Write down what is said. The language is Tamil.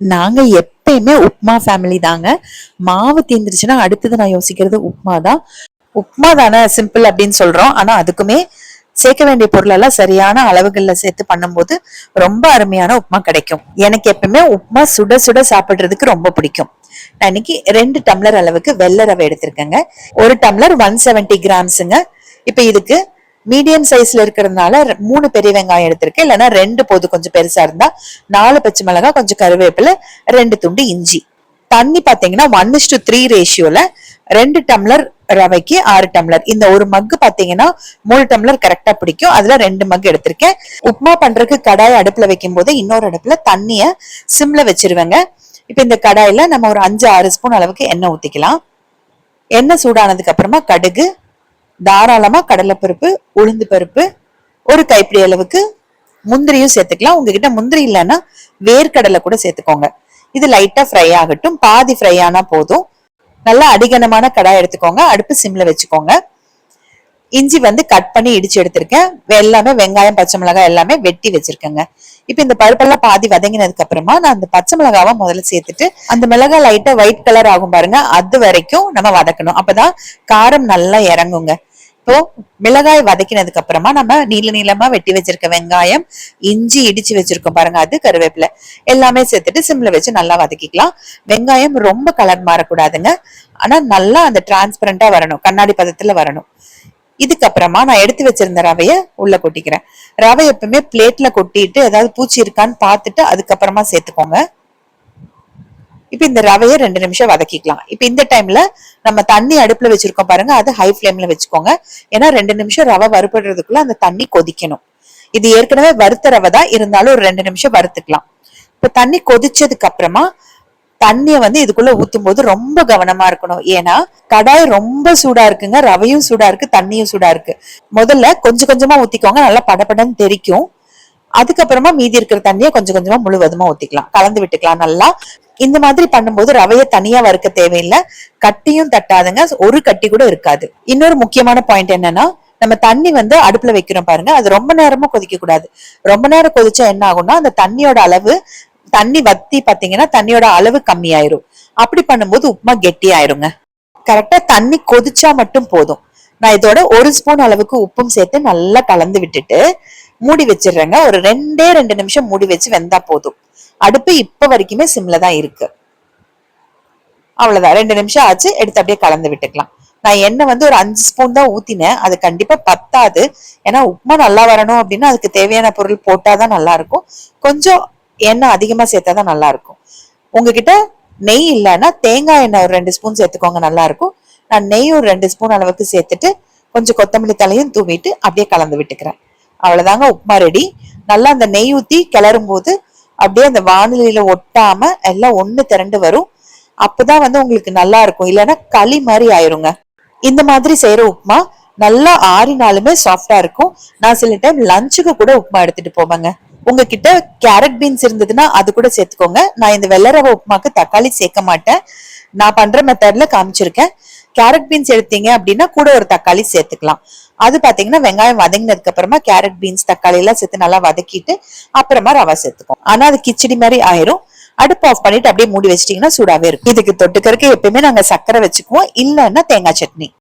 நாங்க எப்பயுமே உப்மா ஃபேமிலி தாங்க. மாவு தீந்துருச்சுன்னா அடுத்தது நான் யோசிக்கிறது உப்மா தான். உப்மா தானே சிம்பிள் அப்படின்னு சொல்றோம். ஆனா அதுக்குமே சேர்க்க வேண்டிய பொருள் எல்லாம் சரியான அளவுகள்ல சேர்த்து பண்ணும்போது ரொம்ப அருமையான உப்மா கிடைக்கும். எனக்கு எப்பவுமே உப்மா சுட சுட சாப்பிடுறதுக்கு ரொம்ப பிடிக்கும். நான் இன்னைக்கு 2 டம்ளர் அளவுக்கு வெள்ளை ரவை எடுத்திருக்கேங்க. 1 டம்ளர் 170 கிராம்ஸுங்க. இப்ப இதுக்கு மீடியம் சைஸ்ல இருக்கிறதுனால 3 பெரிய வெங்காயம் எடுத்திருக்கேன். இல்லைன்னா 2 போது, கொஞ்சம் பெருசா இருந்தா 4 பச்சை மிளகாய், கொஞ்சம் கருவேப்பிலை, 2 துண்டு இஞ்சி. தண்ணி பாத்தீங்கன்னா 1:3 ரேஷியோல 2 டம்ளர் ரவைக்கு 6 டம்ளர். இந்த ஒரு மக்கு பாத்தீங்கன்னா 3 டம்ளர் கரெக்டா பிடிக்கும். அதுல 2 மக் எடுத்திருக்கேன். உப்மா பண்றதுக்கு கடாய் அடுப்புல வைக்கும் போது இன்னொரு அடுப்புல தண்ணிய சிம்ல வச்சிருவேங்க. இப்ப இந்த கடாயில நம்ம ஒரு 5-6 ஸ்பூன் அளவுக்கு எண்ணெய் ஊத்திக்கலாம். எண்ணெய் சூடானதுக்கு அப்புறமா கடுகு, தாராளமா கடலைப்பருப்பு, உளுந்து பருப்பு, ஒரு கைப்பிடி அளவுக்கு முந்திரியும் சேர்த்துக்கலாம். உங்ககிட்ட முந்திரி இல்லைன்னா வேர்க்கடலை கூட சேர்த்துக்கோங்க. இது லைட்டா ஃப்ரை ஆகட்டும். பாதி ஃப்ரை ஆனா போதும். நல்லா அடிகனமான கடாய் எடுத்துக்கோங்க. அடுப்பு சிம்ல வச்சுக்கோங்க. இஞ்சி கட் பண்ணி இடிச்சு எடுத்திருக்கேன். எல்லாமே வெங்காயம், பச்சை மிளகாய் எல்லாமே வெட்டி வச்சிருக்கேங்க. இப்ப இந்த பருப்பெல்லாம் பாதி வதங்கினதுக்கு அப்புறமா நான் அந்த பச்சை மிளகாவை முதல்ல சேர்த்துட்டு அந்த மிளகாய் லைட்டா ஒயிட் கலர் ஆகும் பாருங்க, அது வரைக்கும் நம்ம வதக்கணும். அப்பதான் காரம் நல்லா இறங்குங்க. இப்போ மிளகாய் வதக்கினதுக்கு அப்புறமா நம்ம நீள நீளமா வெட்டி வச்சிருக்க வெங்காயம், இஞ்சி இடிச்சு வச்சிருக்கோம் பாருங்க, அது கருவேப்பிலை எல்லாமே சேர்த்துட்டு சிம்ல வச்சு நல்லா வதக்கிக்கலாம். வெங்காயம் ரொம்ப கலர் மாறக்கூடாதுங்க. ஆனா நல்லா அந்த டிரான்ஸ்பரண்டா வரணும், கண்ணாடி பதத்துல வரணும். இதுக்கப்புறமா நான் எடுத்து வச்சிருந்த ரவைய உள்ள கொட்டிக்கிறேன். ரவை எப்பவுமே பிளேட்ல கொட்டிட்டு ஏதாவது பூச்சி இருக்கான்னு பார்த்துட்டு அதுக்கப்புறமா சேர்த்துக்கோங்க. இப்ப இந்த ரவைய 2 நிமிஷம் வதக்கிக்கலாம். இப்ப இந்த டைம்ல நம்ம தண்ணி அடுப்புல வச்சிருக்கோம் பாருங்க, அது ஹை ஃபிளேம்ல வச்சுக்கோங்க. ஏன்னா 2 நிமிஷம் ரவை வறுபடுறதுக்குள்ள அந்த தண்ணி கொதிக்கணும். இது ஏற்கனவே வறுத்த ரவை தான், இருந்தாலும் ஒரு 2 நிமிஷம் வறுத்துக்கலாம். இப்ப தண்ணி கொதிச்சதுக்கு அப்புறமா தண்ணிய இதுக்குள்ள ஊத்தும் போது ரொம்ப கவனமா இருக்கணும். ஏன்னா கடாய் ரொம்ப சூடா இருக்குங்க, ரவையும் சூடா இருக்கு, தண்ணியும் சூடா இருக்கு. முதல்ல கொஞ்சம் கொஞ்சமா ஊத்திக்கோங்க, நல்லா படபடன்னு தெரிக்கும். அதுக்கப்புறமா மீதி இருக்கிற தண்ணிய கொஞ்சம் கொஞ்சமா முழுவதுமா ஊத்திக்கலாம், கலந்து விட்டுக்கலாம் நல்லா. இந்த மாதிரி பண்ணும்போது ரவைய தனியா வறுக்க தேவையில்லை, கட்டியும் தட்டாதுங்க, ஒரு கட்டி கூட இருக்காது. இன்னொரு முக்கியமான பாயிண்ட் என்னன்னா, நம்ம தண்ணி அடுப்புல வைக்கிறோம் பாருங்க, அது ரொம்ப நேரமும் கொதிக்க கூடாது. ரொம்ப நேரம் கொதிச்சா என்ன ஆகும்னா அந்த தண்ணியோட அளவு, தண்ணி வத்தி பாத்தீங்கன்னா தண்ணியோட அளவு கம்மியாயிரும். அப்படி பண்ணும்போது உப்புமா கெட்டி ஆயிருங்க. கரெக்டா தண்ணி கொதிச்சா மட்டும் போதும். நான் இதோட 1 ஸ்பூன் அளவுக்கு உப்பும் சேர்த்து நல்லா கலந்து விட்டுட்டு மூடி வச்சிடுறேங்க. ஒரு 2 நிமிஷம் மூடி வச்சு வெந்தா போதும். அடுப்பு இப்ப வரைக்குமே சிம்ல தான் இருக்கு. அவ்வளவுதான், 2 நிமிஷம் ஆச்சு. எடுத்து அப்படியே கலந்து விட்டுக்கலாம். நான் எண்ணெய் ஒரு 5 ஸ்பூன் தான் ஊத்தினேன், அது கண்டிப்பா பத்தாது. ஏன்னா உப்புமா நல்லா வரணும் அப்படின்னா அதுக்கு தேவையான பொருள் போட்டாதான் நல்லா இருக்கும். கொஞ்சம் எண்ணெய் அதிகமா சேர்த்தாதான் நல்லா இருக்கும். உங்ககிட்ட நெய் இல்லைன்னா தேங்காய் எண்ணெய் ஒரு 2 ஸ்பூன் சேர்த்துக்கோங்க, நல்லா இருக்கும். நான் நெய் ஒரு 2 ஸ்பூன் அளவுக்கு சேர்த்துட்டு கொஞ்சம் கொத்தமல்லி தலையும் தூவிட்டு அப்படியே கலந்து விட்டுக்கிறேன். அவ்வளவுதாங்க, உப்புமா ரெடி. நல்லா அந்த நெய் ஊத்தி கிளறும் போது அப்படியே அந்த வானிலையில ஒட்டாம எல்லாம் ஒண்ணு திரண்டு வரும். அப்பதான் உங்களுக்கு நல்லா இருக்கும். இல்லைன்னா களி மாதிரி ஆயிருங்க. இந்த மாதிரி செய்யற உப்புமா நல்லா ஆறினாலுமே சாஃப்டா இருக்கும். நான் சில டைம் லஞ்சுக்கு கூட உப்புமா எடுத்துட்டு போவேங்க. உங்ககிட்ட கேரட் பீன்ஸ் இருந்ததுன்னா அது கூட சேர்த்துக்கோங்க. நான் இந்த வெள்ளை ரவை உப்புமாக்கு தக்காளி சேர்க்க மாட்டேன், நான் பண்ற மெத்தட்ல காமிச்சிருக்கேன். கேரட் பீன்ஸ் எடுத்தீங்க அப்படின்னா கூட ஒரு தக்காளி சேர்த்துக்கலாம். அது பாத்தீங்கன்னா வெங்காயம் வதங்கினதுக்கு அப்புறமா கேரட் பீன்ஸ் தக்காளி எல்லாம் சேர்த்து நல்லா வதக்கிட்டு அப்புறமா ரவை சேர்த்துக்கும். ஆனா அது கிச்சடி மாதிரி ஆயிரும். அடுப்பு ஆஃப் பண்ணிட்டு அப்படியே மூடி வச்சிட்டீங்கன்னா சூடாவே இருக்கும். இதுக்கு தொட்டுக்கறதுக்கு எப்பயுமே நாங்க சர்க்கரை வச்சுக்குவோம், இல்லைன்னா தேங்காய் சட்னி.